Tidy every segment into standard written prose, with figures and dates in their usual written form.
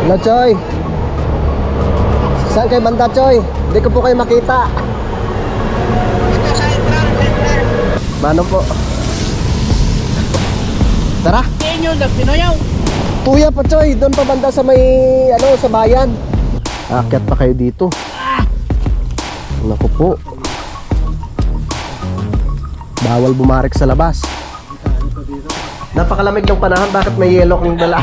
Hello, Choy. Saan kayo banda, Choy? Hindi ko po kayo makita. Manong po. Tara. Tuya pa, Choy. Doon pa banda sa may, sa bayan. Aakyat pa kayo dito. Naku po. Bawal bumarik sa labas. Napakalamig ng panahon. Bakit may yelo kong dala?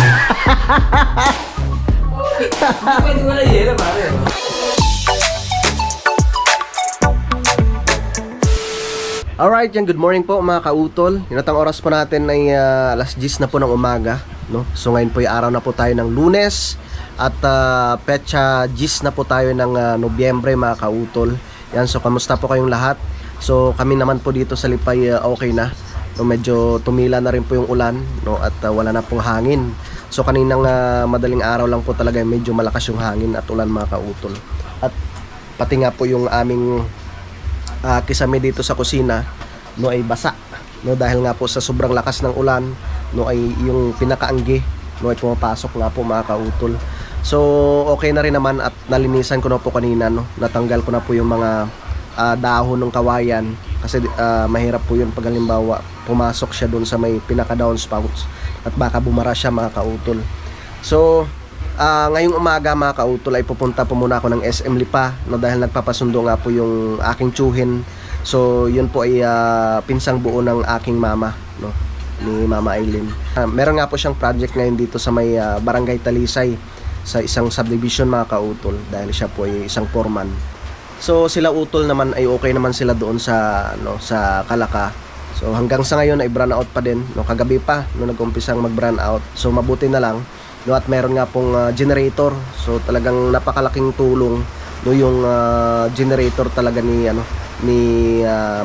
Pwede wala yelo, pare. Alright, yan, good morning po mga kautol. Yung natang oras po natin ay alas 10 na po ng umaga, no? So ngayon po ay araw na po tayo ng Lunes. At petsa 10 na po tayo ng Nobyembre mga kautol. Yan, so kamusta po kayong lahat? So kami naman po dito sa Lipay okay na, no? Medyo tumila na rin po yung ulan, no? At wala na pong hangin. So kaninang madaling araw lang po talaga medyo malakas yung hangin at ulan mga kautol. At pati nga po yung aming kisame dito sa kusina, no, ay basa, no, dahil nga po sa sobrang lakas ng ulan, no, ay yung pinakaanggi, no, ay pumapasok nga po mga kautol. So okay na rin naman at nalinisan ko na po kanina, no, natanggal ko na po yung mga dahon ng kawayan kasi mahirap po yun pag halimbawa pumasok siya dun sa may pinaka downspouts at baka bumara siya mga kautol. So ngayong umaga mga kautol ay pupunta po muna ako ng SM Lipa, no, dahil nagpapasundo nga po yung aking tsuhin. So yun po ay pinsang buo ng aking mama, no, ni Mama Aileen. Meron nga po siyang project ngayon dito sa may Barangay Talisay sa isang subdivision mga kautol, dahil siya po ay isang foreman. So sila utol naman ay okay naman sila doon sa sa Kalaka. So hanggang sa ngayon ay brown out pa din, no, kagabi pa no nag-umpisang mag-brown out. So mabuti na lang, no, at meron nga pong generator. So talagang napakalaking tulong, no, yung generator talaga ni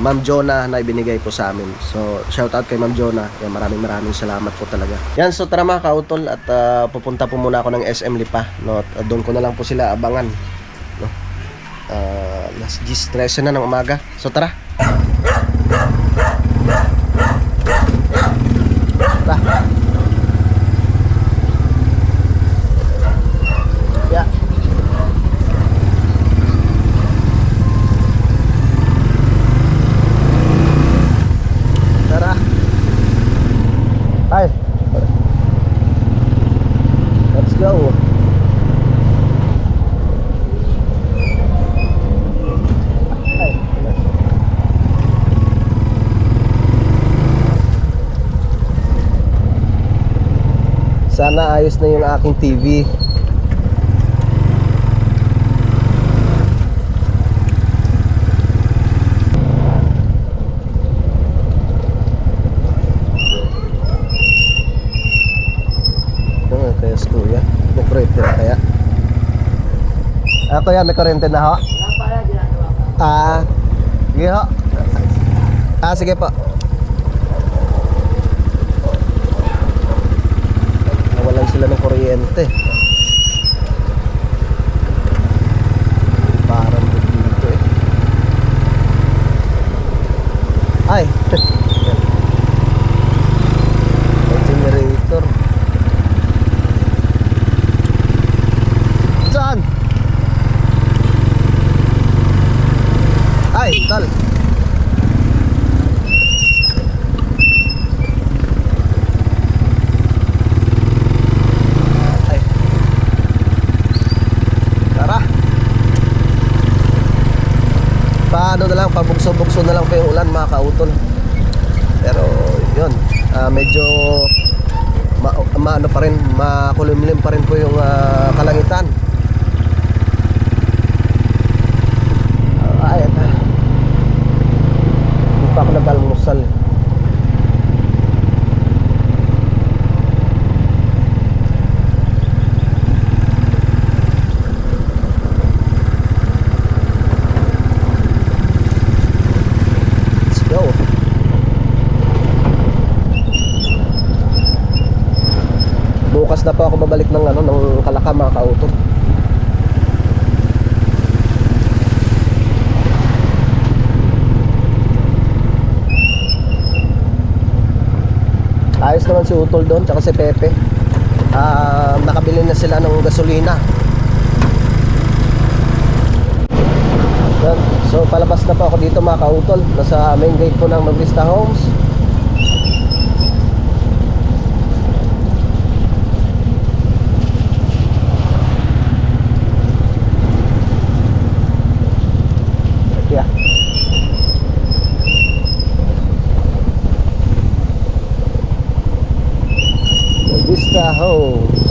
Ma'am Jonah na ibinigay po sa amin. So shout out kay Ma'am Jonah. Yan, maraming salamat po talaga. Yan, so tara mga kautol at pupunta po muna ako ng SM Lipa, no, at doon ko na lang po sila abangan, no. Alas 10:13 na ng umaga. So tara. Yeah. Tara. Ay. Let's go. Sana ayos na yung aking TV. Kaya sa kuya, may kurente na kaya? Kuya, may kurente na ho? Sige ho. Sige po. Nawalan sila ng kuryente. Parang dito eh. Ay. Generator. Saan? Ay, tal. Paano na lang, pabukso-bukso na lang po yung ulan mga kautol. Pero yun, medyo maano pa rin, makulimlim pa rin po yung kalangitan. Ay, hindi pa ako nag-almusal. Bukas na po ako babalik ng ng Kalaka mga kautol. Ayos naman si Utol doon, tsaka si Pepe. nakabili na sila ng gasolina. Yan. So palabas na po ako dito mga kautol. Nasa main gate po ng Novista Homes. Yeah. Novista Homes.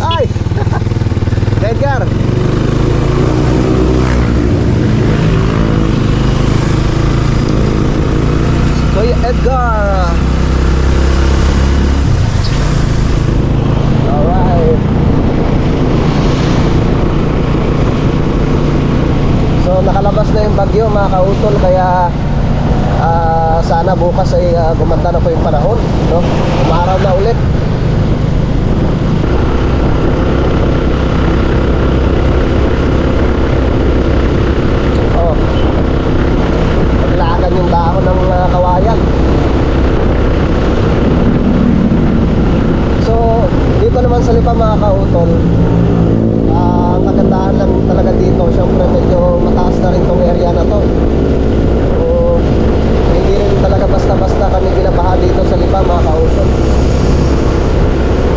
Ay! Edgar! Kuya Edgar! Alright. So nakalabas na yung bagyo mga kautol, kaya sana bukas ay gumanda na po yung panahon, no? Umaraw na ulit. Oh. Maglagan yung dahon ng kawayan. So dito naman sa Lipa mga kautol, ang kagandahan lang talaga dito, syempre medyo mataas na rin tong area na to. So hindi rin talaga basta-basta kami binabaha dito sa Lipa mga kautol.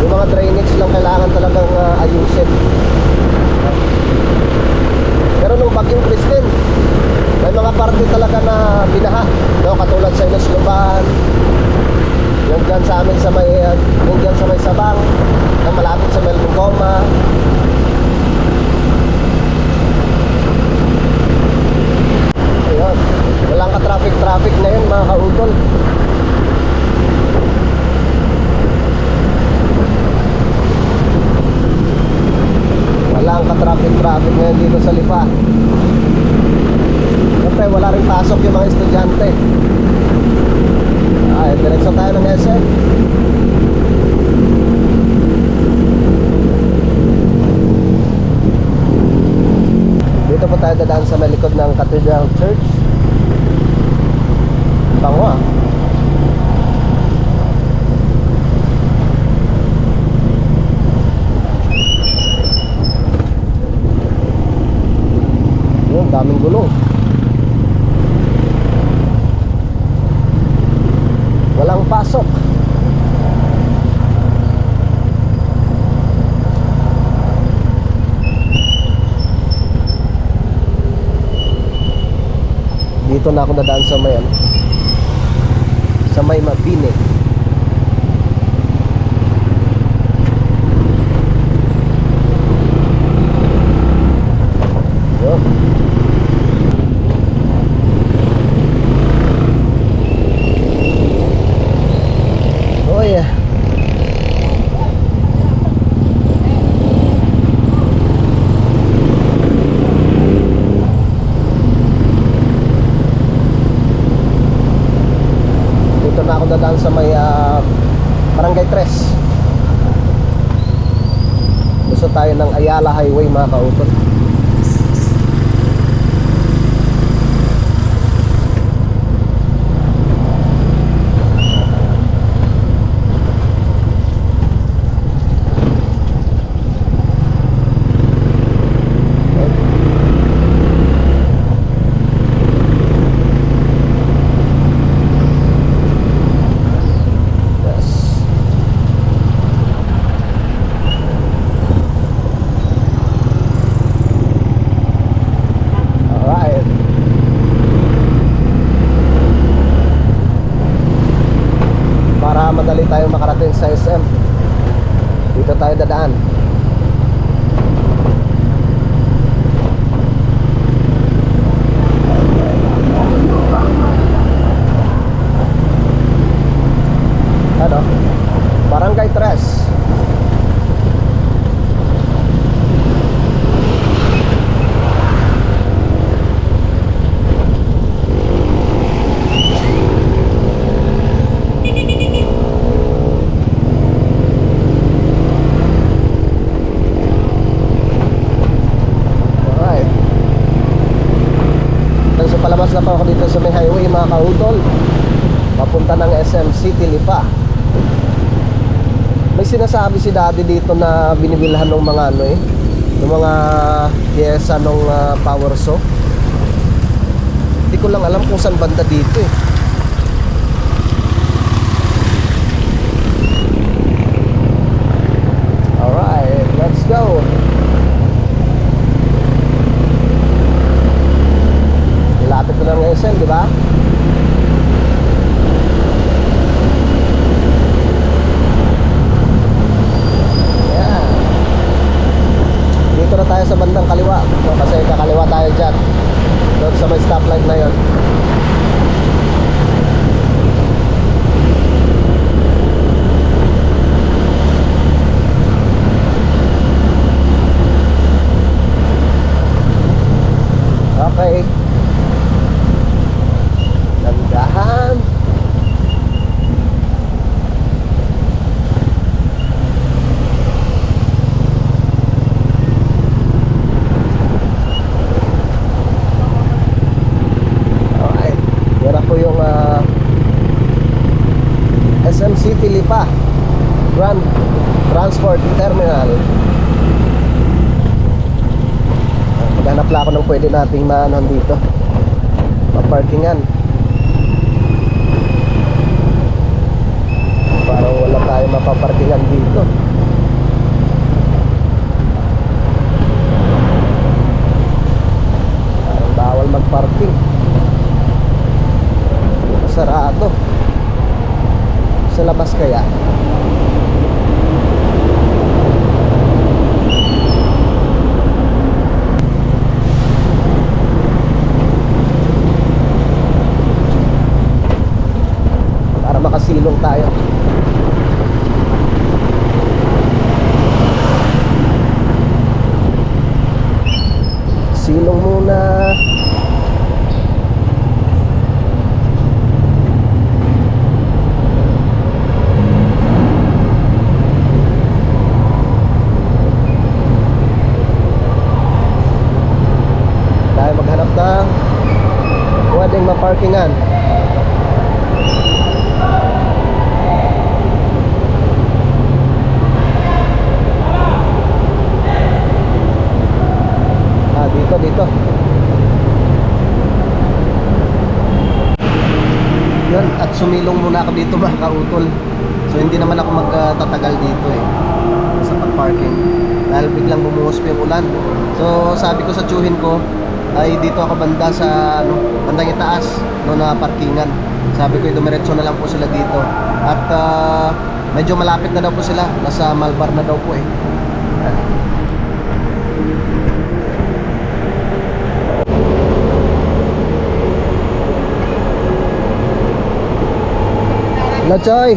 Yung mga drainage lang kailangan talagang ayusin. Pero nung bagyong Christine, may mga parte talaga na binaha, no? Katulad sa Ilos Luban, yung dyan sa amin sa may yung dyan sa may Sabang, na malapit sa Melbungoma. Ayun, walang ka-traffic na yun mga kautol. Walang ka-traffic ngayon dito sa Lipa. Siyempre wala rin pasok yung mga estudyante. Ay, diretso tayo ng SM. Dito po tayo dadaan sa may likod ng Cathedral Church. Bango ah. Yun, daming gulong. Walang pasok. Dito na ako dadaan sa may sa may Mabini. Yun. Oh yeah. Dito na ako dadaan sa may Barangay 3. Gusto tayo ng Ayala Highway mga kautol. Madali tayo makarating sa SM. Dito tayo dadaan. Ano? Barangay 3. Palabas na pa ako dito sa may highway mga kautol. papunta ng SM City Lipa. May sinasabi si Daddy dito na binibilhan ng mga ano ng mga pyesa ng power saw. Hindi ko lang alam kung saan banda dito Alright, let's go. Lapit na lang ng SM, di ba? Yeah. Dito na tayo sa bandang kaliwa. Kasi kakaliwa tayo dyan. Doon sa may stoplight na yon. Okay. Dandahan. Alright. Yan po yung SM City Lipa Grand Transport Terminal. Maghanap lang ako ng pwede nating maanon dito, maparkingan. Parang wala tayong mapaparkingan dito. Parang bawal magparking. Sarado. Sa labas kaya? Makasilong tayo. Silong muna. Tayo maghanap ng pwedeng maparkingan. Dito. Yun, at sumilong muna ako dito mga kautol. So hindi naman ako magtatagal dito sa pag-parking dahil biglang bumuhos pa yung ulan. So sabi ko sa tsuhin ko ay dito ako banda sa bandang itaas na parkingan. Sabi ko dumiretso na lang po sila dito. At medyo malapit na daw po sila. Nasa Malbar na daw po Hello, Choy.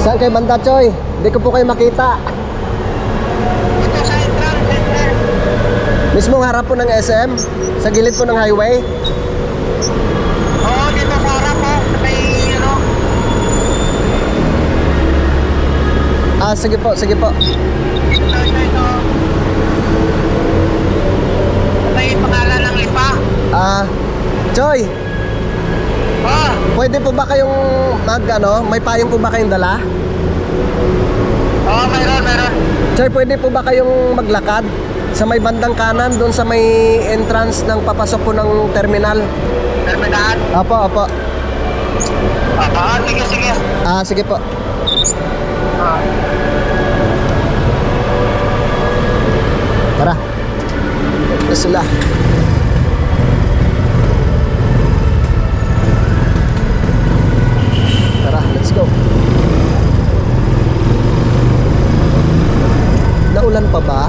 Saan kayo banda, Choy? Hindi ko po kayo makita. Ito sa entrance center. Mismong harap po ng SM? Sa gilid po ng highway? Oo, dito sa harap po. May Sige po, sige po. Ito. May pangalan ng Lipa. Choy, Oh, pwede po ba kayong may payong po ba kayong dala? oo, meron. Choy, pwede po ba kayong maglakad sa may bandang kanan doon sa may entrance ng papasok po ng terminal? terminal. Opo. Sige. Sige po. Tara. Ito sila. Tara, let's go. Naulan pa ba?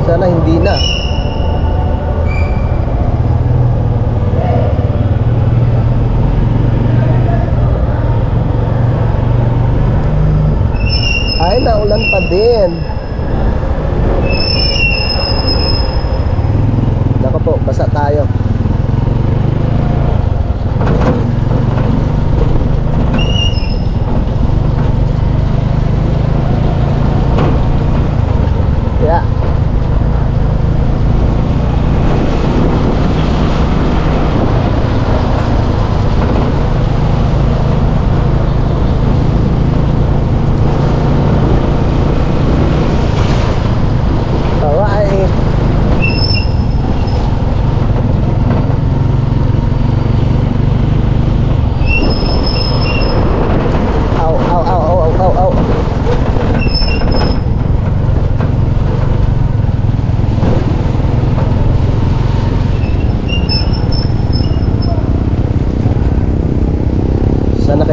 Sana hindi na. Ay, naulan pa din. Nako po, basa tayo. Yeah.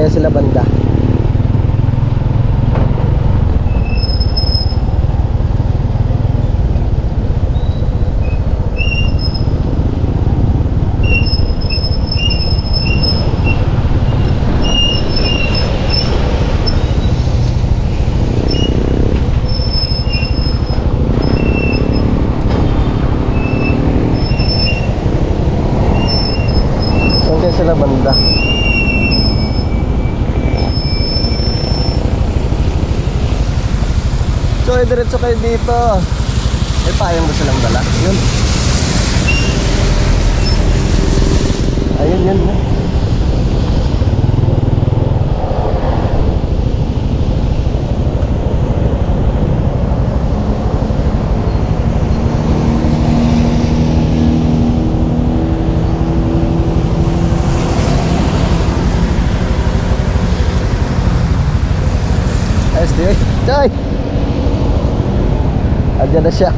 kaya sila banda. Saan kaya sila banda? So, diretso kayo dito. May payong ba silang dala? Yun. Ayun, yun. Ayos din. Joy! Andiyan na siya.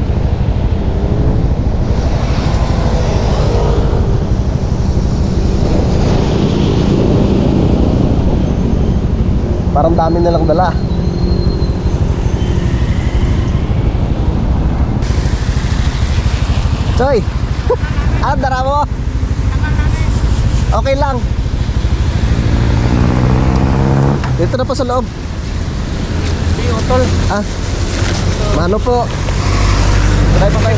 Parang dami na lang dala. Choy! Dara mo? Okay lang. Dito na po sa loob. Di utol. Mano po? Try po kayo.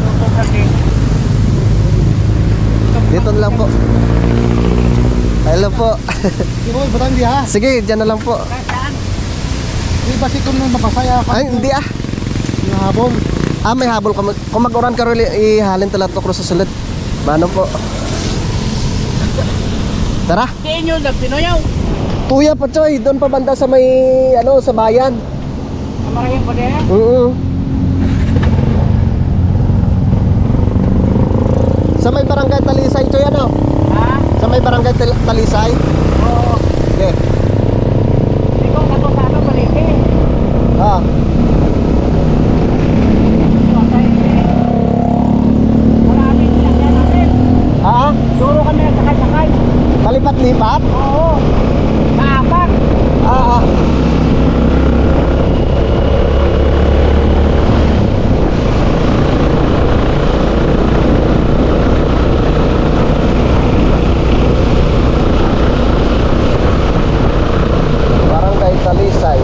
Utol kasi. Dito na lang po. Hello po. Di ko, batang di ha? Sige, dyan na lang po. Saan? Di ba si kung mapasaya ka? Ay, hindi Yung habol. may habol ka. Kung mag-oran ka rin, ihalin talat ko sa sulit. Mano po? Tara. Di inyo nagpinoyaw. Tuya pa, Choy. Doon pa banda sa may, sa bayan. Maraming pa din. Sa may barangay Talisay, Choy, ano? Ha? Sa may barangay Talisay. Oo. Okay. Di ko kato sa ano paliti. Maraming sinakyan namin. Duro kami nagsakay-sakay. Palipat-lipat? Oo. Maapak. Barangay Talisay.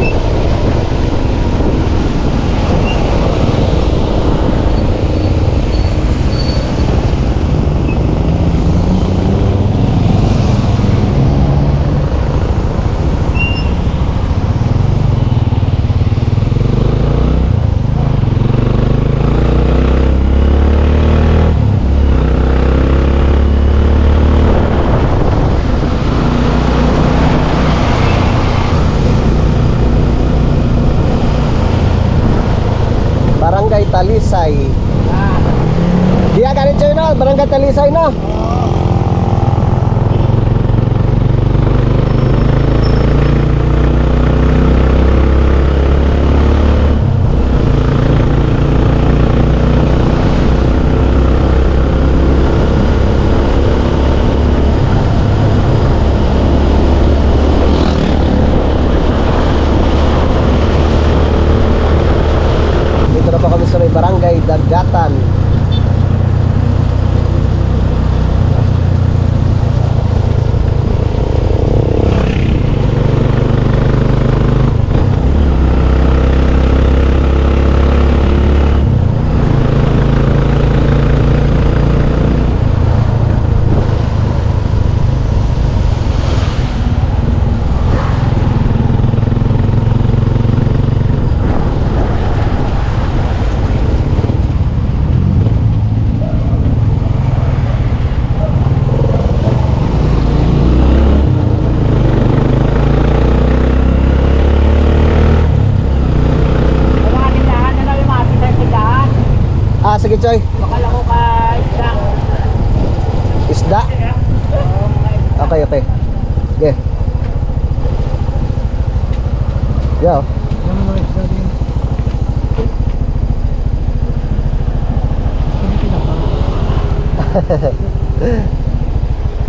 Barangay Talisay. Di ganit Choy, no? Barangay Talisay, no? Dito na pa kami sa may barangay Dagatan. Mga tindahan na lang yung mga tindahan. Sige, Choy. Bakala ko ka isang. Isda? Okay. Okay. Yo.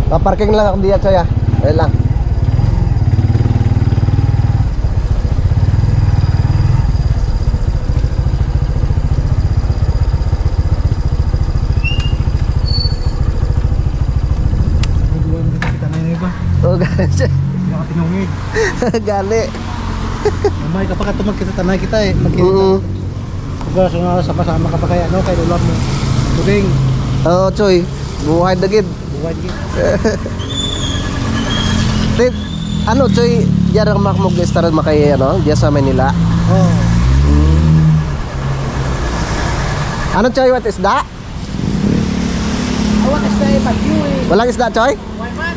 Paparking lang ako diyan, Choy, ah. Ayun lang. Kita na yun ba? Oh, gali. Nakatinungig. Gali. Mamay kapag tumag kita tanay kita eh. Magkita. Mm. Diba, so sama-sama kapag kaya ano, kay lulot mo. Tubing. Oo, Choy. Buhay dagid. Buwan gid. Tit, ano, Choy, diyan ang makmog-restaurant makay, ano, diyan sa Manila. Oh. Ano, Choy, what is that? Awan is tayo bagyo eh. Walang isda, Choy? Why man?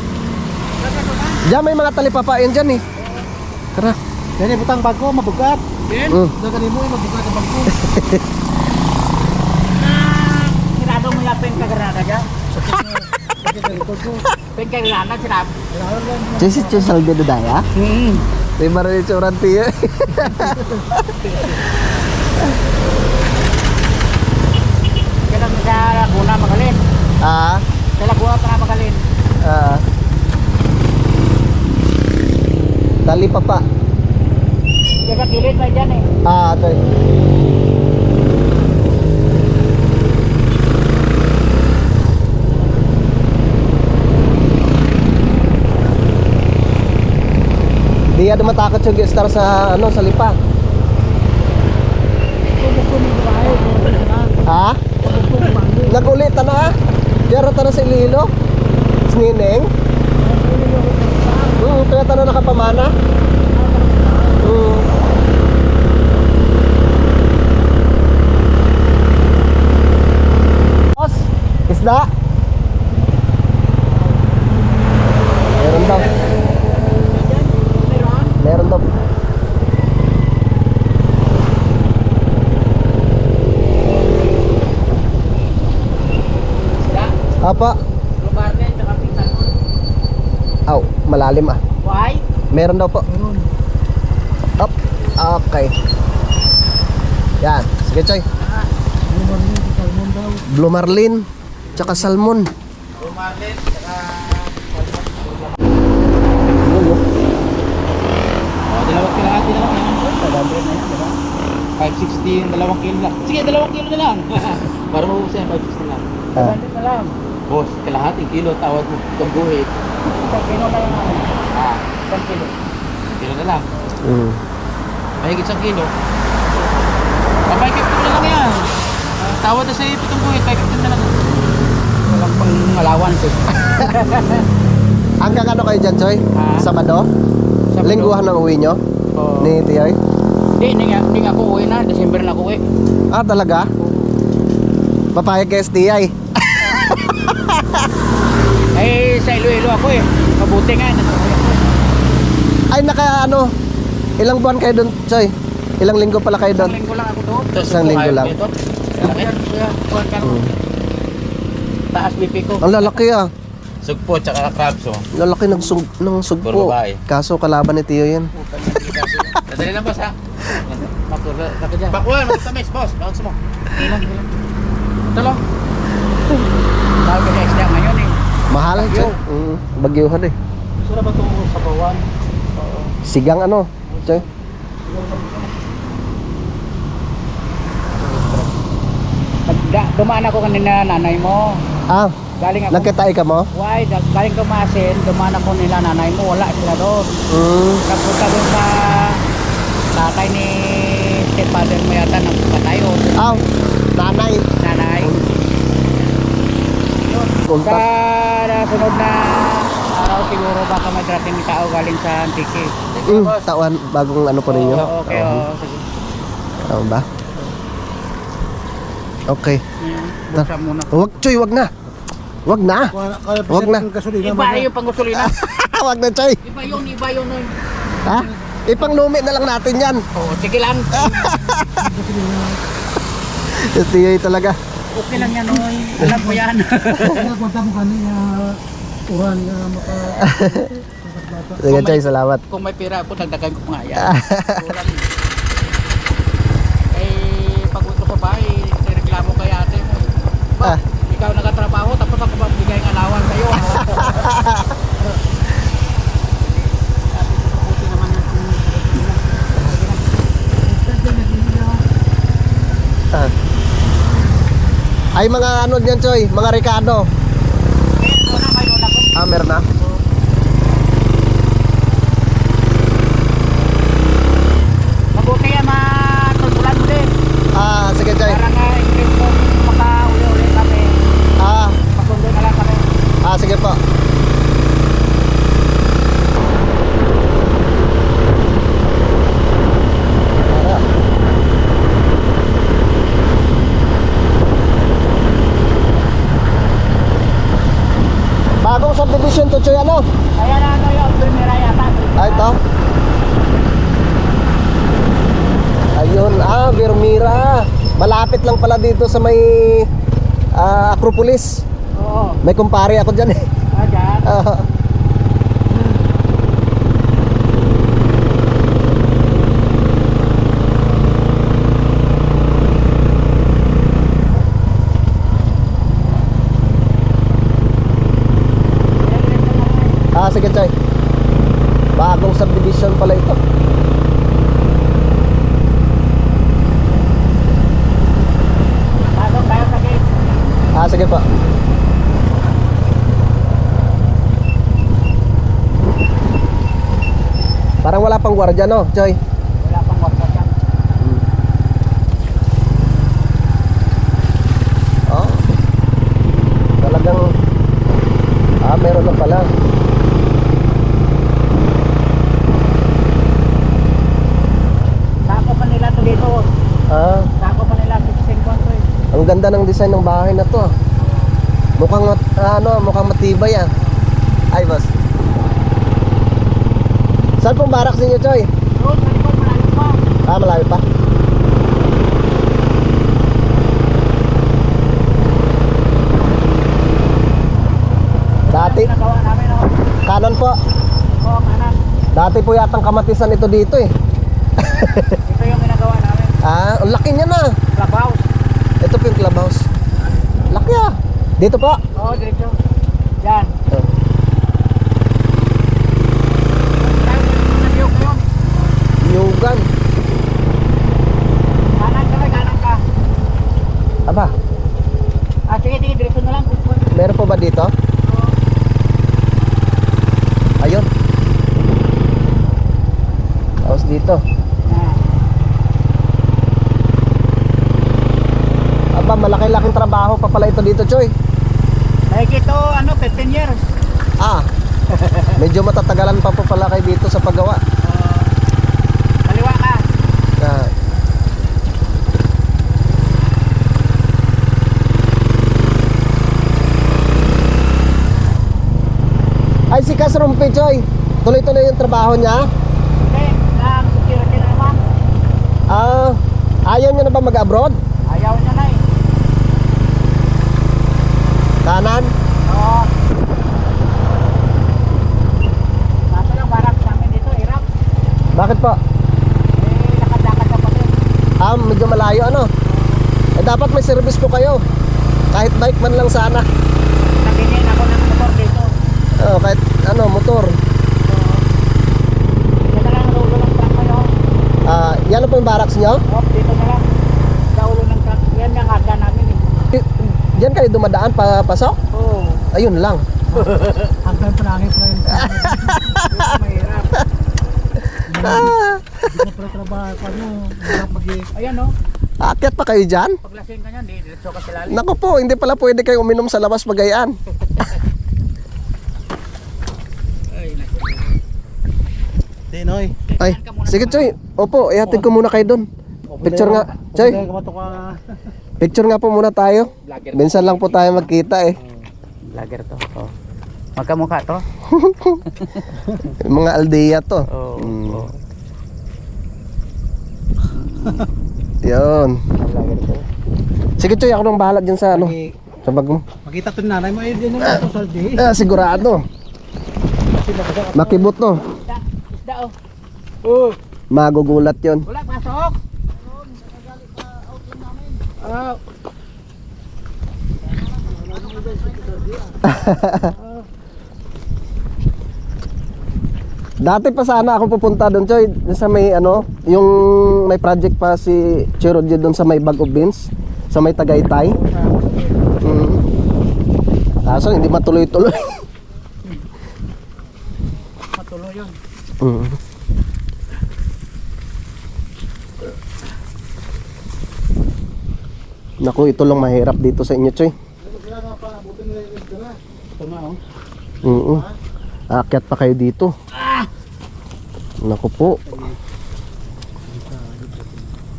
Diyan may mga talipapain dyan eh. Tara. Yan eh, butang bago, mabugat. Yan? Mm. Dagan mo eh, mabugat ang bago. Sirado mo yung pengkagrana dyan. Sakit na likod ko. Pengkagrana, sirado. Kailangan lang. Choy, si Choy Salve Dudaya? Di ba rin yung tsuranti eh? Kaya lang sa Laguna Magalin. Ah, Sa Laguna pa na Magalin. ah. Talipapa. Kaya sa kilid may dyan eh. Ah, Choy. Di yan matakot yung star sa ano sa lipa. Ha? Nagulit na. Diyara ta na sa Ililo. Snineng. Kaya ta na nakapamana. Boss, isda. Meron daw. Meron daw. Apa? Lumarden, tsaka pintan mo. Aw, malalim ah. Why? Meron daw po. Up. Okay. Yan. Sige, Choy. Salmon daw. Blue Marlin. Tsaka salmon. Lumarden, tsaka... Dalawang kilahati na lang yan. 560 yung 2 kilo lang. Sige, 2 kilo na lang. Para maubos yan, 560 lang. Ah. na lang. Boss, kalahating kilo, tawad mo itong buhit. Isang kilo na lang ako. Ah, Isang kilo. kilo na lang. Mm. Mahigit 1 kilo. Kapay 50 na lang yan. Tawad na sa itong buhit, 550 na lang. Walang pang allowance eh. Hanggang ano kayo dyan, Choy? Ah. Sabado? Sabado. Lingguhan ang uwi nyo? Oo. Ni Tiyoy? Hindi nga ako uwi na. December na ako uwi. Ah, talaga? Papayag kay STI. Eh, sa Iloilo ako eh. Mabuti nga. Nasa-uwi ako. Ay, naka ano? Ilang buwan kayo doon, Choy? Ilang linggo pala kayo Isang doon? linggo lang ako doon. Isang linggo lang. Kuhan ka Mm. Taas BP ko. Ang lalaki ah. Sugpo, tsaka crabs, oh. Lalaki ng Puro sugpo. babae. Kaso kalaban ni Tiyo yan. Nadali lang, boss, ha? Mapura ka dyan. Pakuan, magtamis, boss. Bakit mo? Ilang. Ito lang. Tawag ka sa isda ngayon eh. Mahal, Bagyo. Choy. Bagyuhan eh. Sura ba itong sa bawan? Sigang ano, Choy? Dumaan ako kanina nanay mo. Ah, Galing ako. nagkatay ka mo? Why? Galing Tumasin. Dumaan ako nila nanay mo. Wala sila doon. Nagpunta doon sa tatay ni stepfather mo yata ng patay o Ah, nanay. nanay. Yun. Sa Punta. sunod na araw siguro baka may dating tao galing sa Antique. Tawan, bagong ano po ninyo? Okay, oo. Sige. Tama ba? Okay. Busa muna. Wag, Choy, wag na. Wag na. Wag na. Iba yung pangusulina. Wag na, Choy. Iba yun. Ha? Ipanglumi na lang natin yan. Oo, sige lang. Tiyoy talaga. Okay lang yan, oy. Alam mo yan. Nagpunta mo kanina uran nga maka... Sige, Choy, salamat. Kung may pira ako, dagdagan ko pa nga yan. Kulang. Eh, pag gusto ko ba, reklamo kay ate mo. Ba, Ah. ikaw nagatrabaho, tapos ako magbigay ng alawan sa'yo. Ah. Ay mga ano diyan, Choy, mga Ricardo. Ah, meron na. Mabuti yan matulbulan mo din. Ah, sige, Choy. Para nga ingin mo makauli-uli kami. Ah, Pasundo na lang kami. sige po. Bagong subdivision to, Choy, ano? Ayan na ano yung primera yata. Ah, ito. Ayun, Vermira. Malapit lang pala dito sa may Acropolis. Oo. May kumpare ako dyan eh. Dyan. Ah. Sige, Choy. Bagong subdivision pala ito. Pasok tayo sa gate. Sige po. Parang wala pang gwardiya, no, Choy? Wala pang wakta dyan. Oh. Talagang meron na pala. Sako pa nila to dito. Sako pa nila 16 konto eh. Ang ganda ng design ng bahay na to. Mukhang matibay ah. Ay, boss. Saan pong barracks ninyo, Choy? Doon, sa likod, malayo pa. Malayo pa. Dati, Nagawa namin o. kanan po. Oo, kanan. Dati po yatang kamatisan ito dito eh. Ito yung ginagawa namin. Ang laki niya na. Clubhouse. Ito po yung clubhouse. Laki ah. Dito po. Oo, diretso. Yan. Nyugan. Kanan ka, kanan ka. Aba, Sige, diretso na lang. meron po ba dito? Ayun. Tapos dito. Aba, malaki-laking trabaho pa pala ito dito, Choy. Like ito, 15 years. Medyo matatagalan pa po pala kayo dito sa paggawa. Kaliwa ka. Ah. Ay, si Kas Rumpi, Choy. Tuloy-tuloy yung trabaho niya. Hindi, security na naman. Ayaw niya na ba mag-abroad? Ayaw niya na eh. Kanan? Oo. Kaso lang, barak namin dito, hirap. Bakit po? Lakad-lakad ka pa din. Medyo malayo ano? Dapat may service po kayo. Kahit bike man lang sana. Nagingin ako ng motor dito. Kahit motor. Dito na lang, ulo ng truck kayo. Yan na po yung barracks nyo? Dito na lang. Sa ulo ng truck. Yan yung hagda namin eh. Diyan kayo dumadaan pasok? Oo. Ayun lang. Hagdan pa langit na yun. Mahirap. Hindi na pala trabaho pa nyo. Mahirap ayan o. Aakyat pa kayo dyan? Paglasing ka niyan, diretso ka sila. Naku po, hindi pala pwede kayo uminom sa labas Pagayaan. Ay, naku. Tinoy. Ay, sige Choy. Opo, ihatid ko muna kayo doon. Picture nga. Choy, picture nga po muna tayo. Minsan lang po tayo magkita eh. Vlogger to. Oh. Magkamukha to? Yung mga aldeya to. Oo. Oh. Yun. Vlogger to. Sige Choy, ako nang bahala dyan sa sa bag mo. Makita to nanay mo, yun na ito saldi. Sigurado. Makibot no. Isda oh. Oh. Magugulat yon. Wala, pasok. Dati pa sana ako pupunta doon, Choy, sa may ano, yung may project pa si Choy Roger doon sa may Bag of Beans, sa may Tagaytay. Kaso hindi matuloy-tuloy. Matuloy yun. Naku, ito lang mahirap dito sa inyo, Choy. Ito nga oh. Aakyat pa kayo dito. Naku po.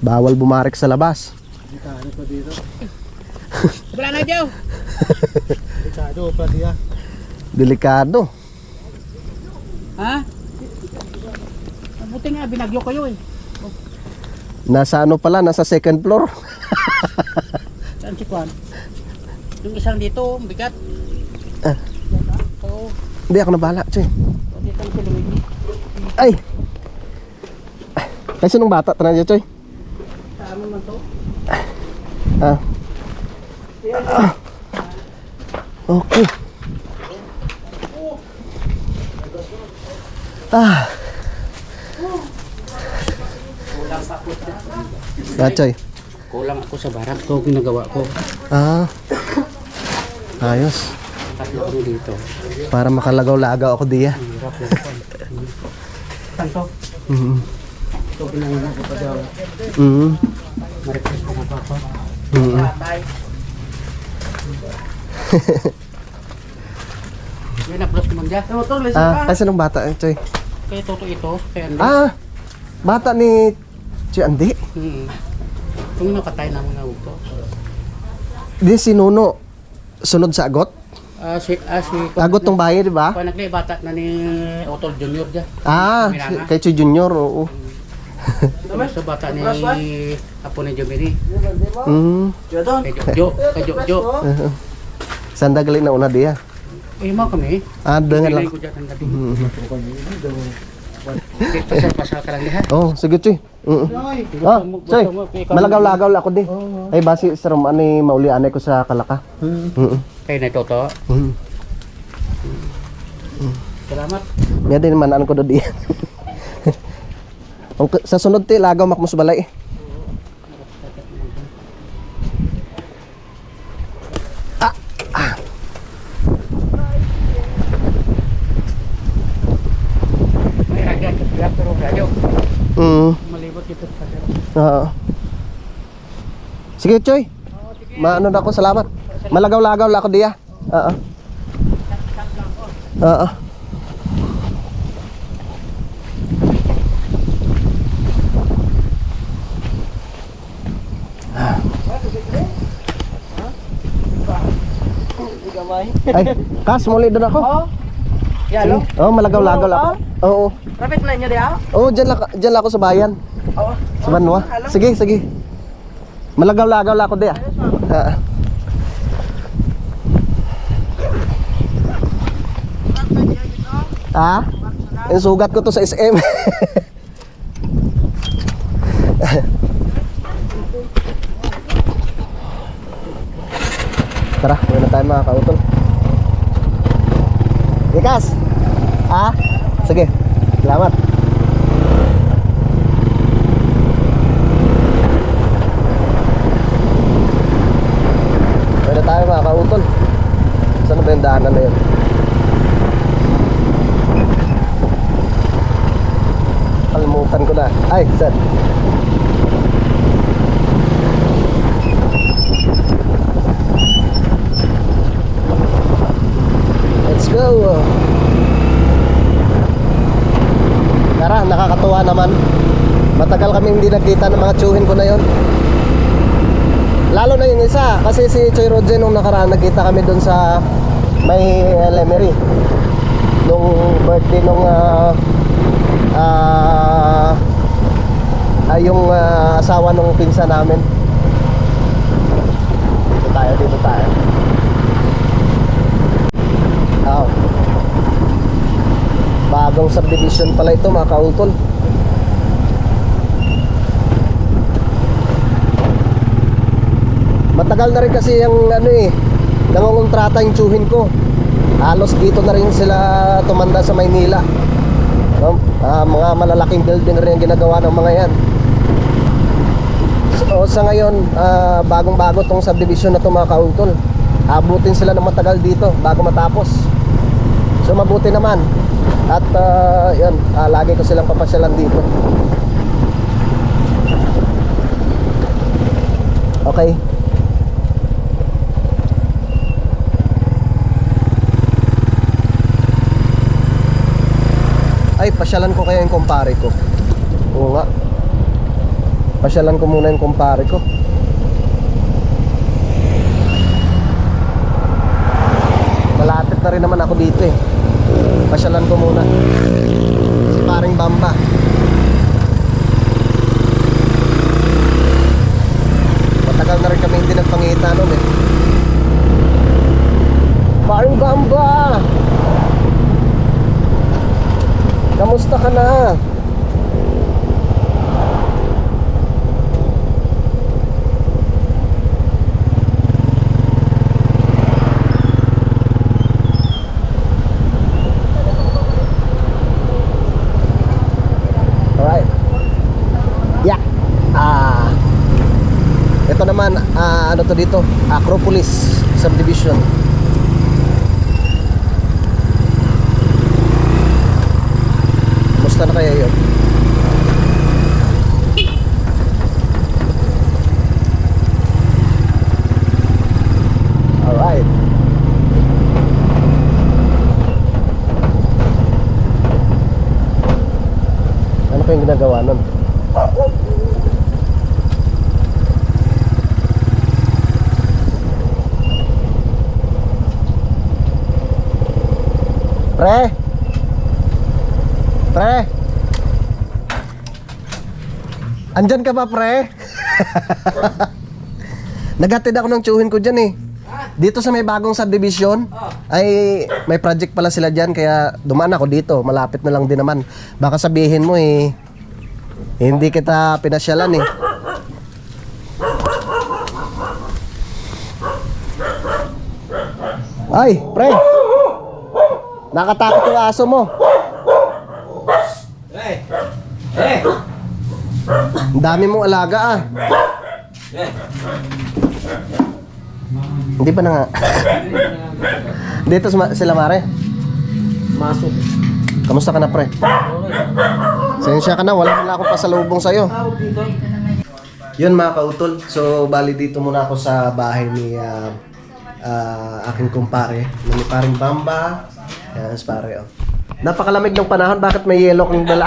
Bawal bumarik sa labas. Wala na Joe. Delikado pa diya. Delikado. Ha? Buti nga binagyo kayo eh. Nasa ano pala, nasa second floor. Saan si Kwan? Yung isang dito, bigat. Oo. Hindi ako nabala, Choy. Dito ang Luigi. Ay! Kasi nung bata, tara dyan, Choy. Saan man to? Okay. Choy. Kulang ako sa barak ko, ginagawa ko. Ayos. Tatlo kami dito. Para makalagaw-lagaw ako diya. Hirap lang ko. Tanto, ito pinanganak ko pa daw. Ma-request ko pa ako. Yan, na-plus naman dyan. Kasi nung bata, Choy. Kaya toto ito, kaya hindi. Bata ni Choy Andi. Yung nakatay na mga uto. Di si Nuno. Sunod sa agot. Agot tong bahay, di ba? Kung nagli, bata na ni Otol Junior dyan. Kay Choy Junior, oo. So bata ni Apo ni Jomini. Kay Jo. Sanda galing na una diya. Mau kami. Dengan lang. Ko dyan ang gabi. Pasal ka lang diha. Sige, Choy. Choy, malagaw-lagaw ako di. Ay, basi sa rum, ani mauli anay ko sa Kalaka. Kay na toto. Salamat. May din man ano ko do di. Sa sunod ti lagaw makmus balay. May agad pero radyo. Malibot dito sa. Sige, Choy. Maano na ako, salamat. Malagaw-lagaw la ako diya. Ay, kas muli doon ako. Yalo. Malagaw-lagaw la ako. Oo. Rapid na niya diya. Diyan la ako sa bayan. Sa Banwa. Sige. Malagaw-lagaw la ako diya. Yung sugat ko to sa SM. Tara, uwi na tayo mga kautol. Ikas! Sige, salamat. Uwi na tayo mga kautol. Saan ba yung daanan na yun? Kalimutan ko na. Ay, sir. Let's go. Tara, nakakatuwa naman. Matagal kami hindi nagkita ng mga tsuhin ko na yon. Lalo na yung isa, kasi si Choy Roger nung nakaraan nagkita kami doon sa may Lemery. Nung birthday nung yung asawa nung pinsa namin. Dito tayo. Bagong subdivision pala ito mga kautol. Matagal na rin kasi yung nangungontrata yung tsuhin ko. Halos dito na rin sila tumanda sa Maynila. No? Mga malalaking building rin ang ginagawa ng mga yan. So sa ngayon, bagong-bago tong subdivision na to mga kautol. Abutin sila ng matagal dito bago matapos. So mabuti naman. At yan, lagi ko silang papasyalan dito. Okay. Ay, pasyalan ko kaya yung kumpare ko. Oo nga. Pasyalan ko muna yung kumpare ko. Malapit na rin naman ako dito eh. Pasyalan ko muna si paring Bamba. Matagal na rin kami hindi nagpangita nun eh. Paring Bamba, kamusta ka na? Alright. Yeah. Ito naman, ano to dito? Acropolis Subdivision. Kumusta na kaya yun? Alright. Ano pa yung ginagawa nun? Pre! Pre! Andyan ka ba, pre? Naghatid ako ng tsuhin ko dyan eh. Dito sa may bagong subdivision ay may project pala sila dyan, kaya dumaan ako dito. Malapit na lang din naman. Baka sabihin mo eh, hindi kita pinasyalan eh. Ay, pre! Nakatakot yung aso mo. Ang dami mong alaga ah. Hindi pa na nga. Dito sila mare. Masok. Kamusta ka na pre? Sensya ka na, wala na akong pasalubong sa'yo. Yun mga kautol. So bali dito muna ako sa bahay ni aking kumpare, ni paring Bamba. Yan, pare oh. Napakalamig ng panahon, bakit may yelo kong dala?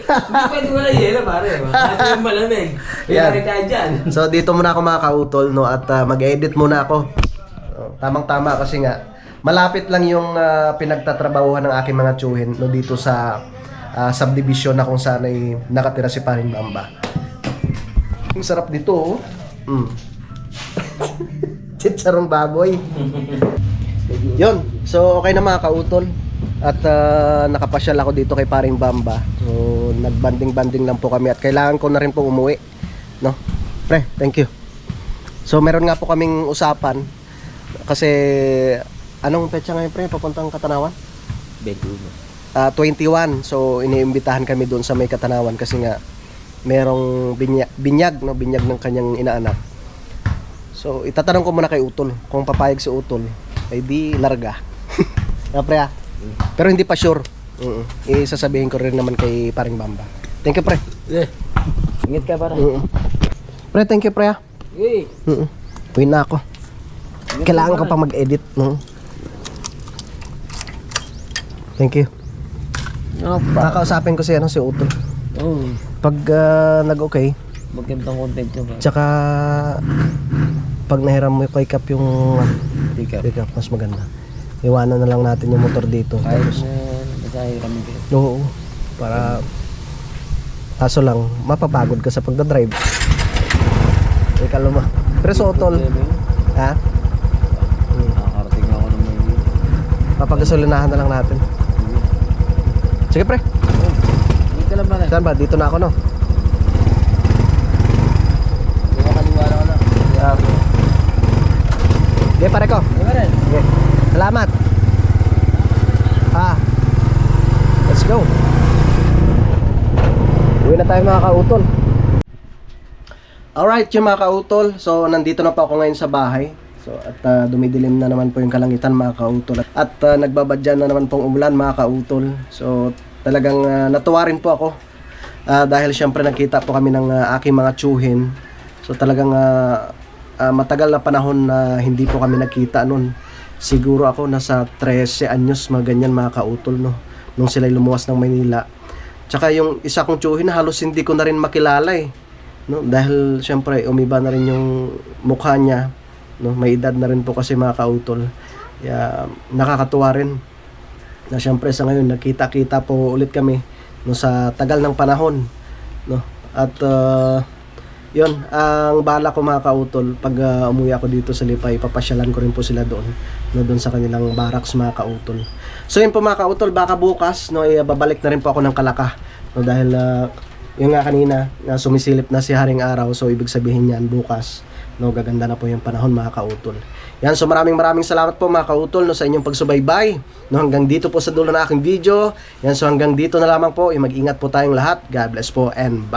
Hindi pwede wala yelo, pare. Ito yung malamig. Yan. Kaya tayo dyan. So dito muna ako mga kautol, no, at mag-edit muna ako. Tamang-tama kasi nga malapit lang yung pinagtatrabahuhan ng aking mga tsuhin, no, dito sa subdivision na kung saan ay nakatira si paring Bamba. Ang sarap dito oh. Chicharong baboy. Yun, so okay na mga kautol. At nakapasyal ako dito kay paring Bamba. So nagbanding-banding lang po kami at kailangan ko na rin po umuwi, no? Pre, thank you. So meron nga po kaming usapan. Kasi anong petsa ngayon pre, papuntang Katanawan? 21. So iniimbitahan kami doon sa may Katanawan kasi nga merong binyag ng kanyang inaanak. So itatanong ko muna kay Utol kung papayag si Utol ay di larga. Pre ah. Pero hindi pa sure. Isasabihin ko rin naman kay paring Bamba. Thank you pre. Ingat ka para. Pre, thank you pre ah. Uwi na ako. Kailangan ko pa mag-edit, no? Thank you. Kakausapin ko si Utol. Pag nag-okay, Magandang content nyo ba? tsaka pag nahiram mo kay Cap yung Pick pick up, mas maganda. Iwanan na lang natin yung motor dito. Kahit Tapos, masahiramin kayo. oo, para kaso lang, mapapagod ka sa pagdadrive. Ika luma. Pero sa Utol, ha? Nakakarating ako ng may... Papagasolinahan na lang natin. Sige pre, Ingat ka lang ba? saan ba? Dito na ako no? Kaliwala ka lang. Okay pare ko. Di ba rin? Okay. Salamat. go. Uwi na tayo mga kautol. Alright, yung mga kautol. So, nandito na po ako ngayon sa bahay. So, at dumidilim na naman po yung kalangitan mga kautol. At nagbabadyan na naman pong umulan mga kautol. So, talagang natuwa rin po ako. Dahil syempre nakita po kami ng aking mga tsuhin. So, talagang matagal na panahon na hindi po kami nakita noon. Siguro ako nasa 13 anyos mga ganyan mga kautol, no? Nung sila'y lumuwas ng Maynila. Tsaka yung isa kong tsuhin halos hindi ko na rin makilala eh, no? Dahil syempre umiba na rin yung mukha niya, no? May edad na rin po kasi mga kautol. Kaya nakakatuwa rin na syempre sa ngayon nakita-kita po ulit kami, no, sa tagal ng panahon, no? At yun, ang bala ko mga kautol, pag umuwi ako dito sa Lipay, papasyalan ko rin po sila doon, no, doon sa kanilang barracks mga kautol. So yun po mga kautol, baka bukas, no, babalik na rin po ako ng Kalaka, no, dahil yung nga kanina, sumisilip na si Haring Araw, so ibig sabihin yan bukas, no, gaganda na po yung panahon mga kautol. Yan, so maraming salamat po mga kautol, no, sa inyong pagsubaybay, no, hanggang dito po sa dulo na aking video. Yan, so hanggang dito na lamang po, mag-ingat po tayong lahat. God bless po and bye.